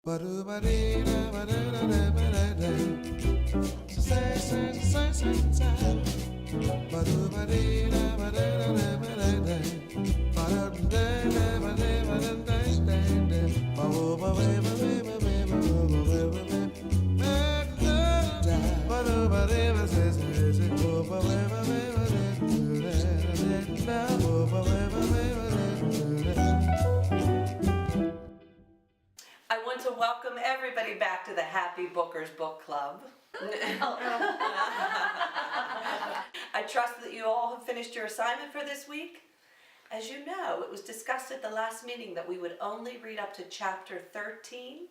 I want to welcome everybody back to the Happy Bookers Book Club. I trust that you all have finished your assignment for this week. As you know, it was discussed at the last meeting that we would only read up to chapter 13.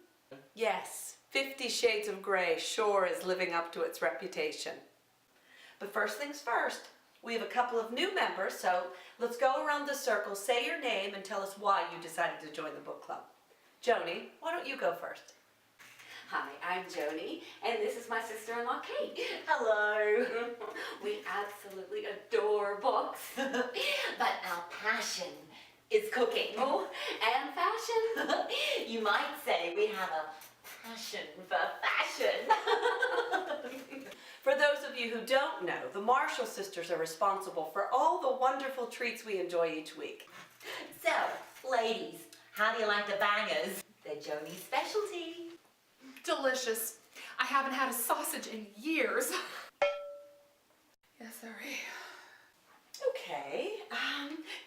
Yes, 50 Shades of Grey sure is living up to its reputation. But first things first, we have a couple of new members, so let's go around the circle, say your name, and tell us why you decided to join the book club. Joni, why don't you go first? Hi, I'm Joni, and this is my sister-in-law, Kate. Hello. We absolutely adore books, but our passion is cooking. Oh, and fashion. You might say we have a passion for fashion. For those of you who don't know, the Marshall sisters are responsible for all the wonderful treats we enjoy each week. So, ladies, how do you like the bangers? They're Joni's specialty. Delicious. I haven't had a sausage in years. Yeah, sorry. Okay,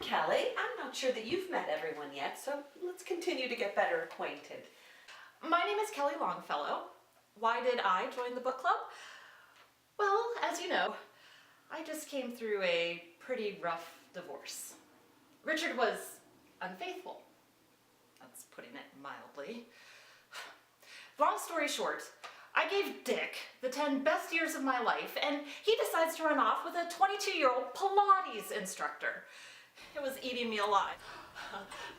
Kelly, I'm not sure that you've met everyone yet, so let's continue to get better acquainted. My name is Kelly Longfellow. Why did I join the book club? Well, as you know, I just came through a pretty rough divorce. Richard was unfaithful. That's putting it mildly. Long story short, I gave Dick the 10 best years of my life, and he decides to run off with a 22-year-old Pilates instructor. It was eating me alive.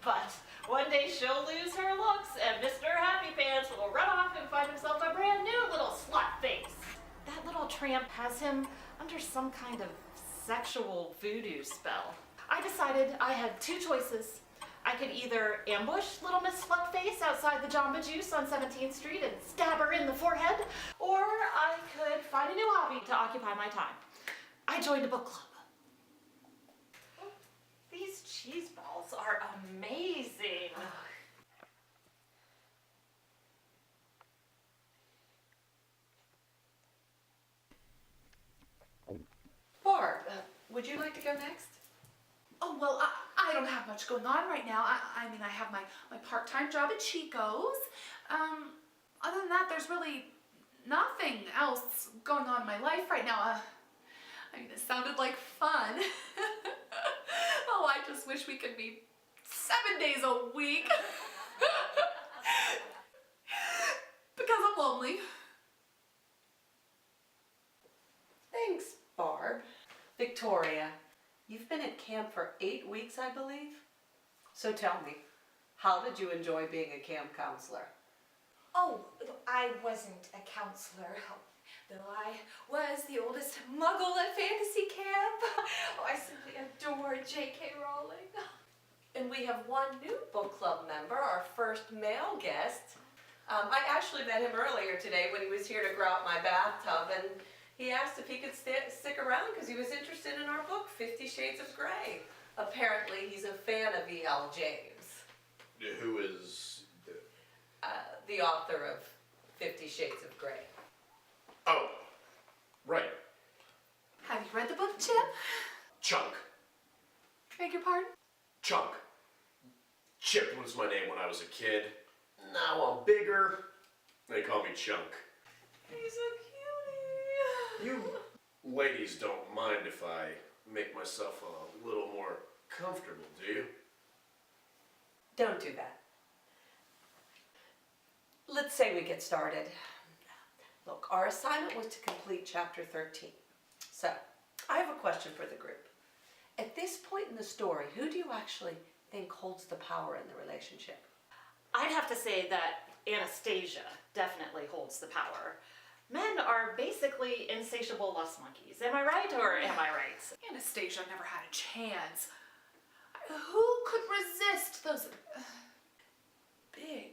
But one day she'll lose her looks, and Mr. Happy Pants will run off and find himself a brand new little slut face. That little tramp has him under some kind of sexual voodoo spell. I decided I had two choices. I could either ambush little Miss Slutface outside the Jamba Juice on 17th Street and stab her in the forehead, or I could find a new hobby to occupy my time. I joined a book club. These cheese balls are amazing. Barb, would you like to go next? Oh, well, I don't have much going on right now. I mean, I have my part-time job at Chico's. Other than that, there's really nothing else going on in my life right now. I mean, it sounded like fun. Oh, I just wish we could be 7 days a week. Because I'm lonely. Thanks, Barb. Victoria, you've been at camp for 8 weeks, I believe. So tell me, how did you enjoy being a camp counselor? Oh, I wasn't a counselor, though I was the oldest muggle at fantasy camp. Oh, I simply adore JK Rowling. And we have one new book club member, our first male guest. I actually met him earlier today when he was here to grow out my bathtub, and he asked if he could stick around because he was interested in our book, 50 Shades of Grey. Apparently, he's a fan of E.L. James. Who is the author of 50 Shades of Grey. Oh, right. Have you read the book, Chip? Chunk. Beg your pardon? Chunk. Chip was my name when I was a kid. Now I'm bigger. They call me Chunk. He's a cutie. You ladies don't mind if I make myself a little more comfortable, do you? Don't do that. Let's say we get started. Look, our assignment was to complete chapter 13. So, I have a question for the group. At this point in the story, who do you actually think holds the power in the relationship? I'd have to say that Anastasia definitely holds the power. Men are basically insatiable lust monkeys. Am I right, or am I right? Anastasia never had a chance. Who could resist those big,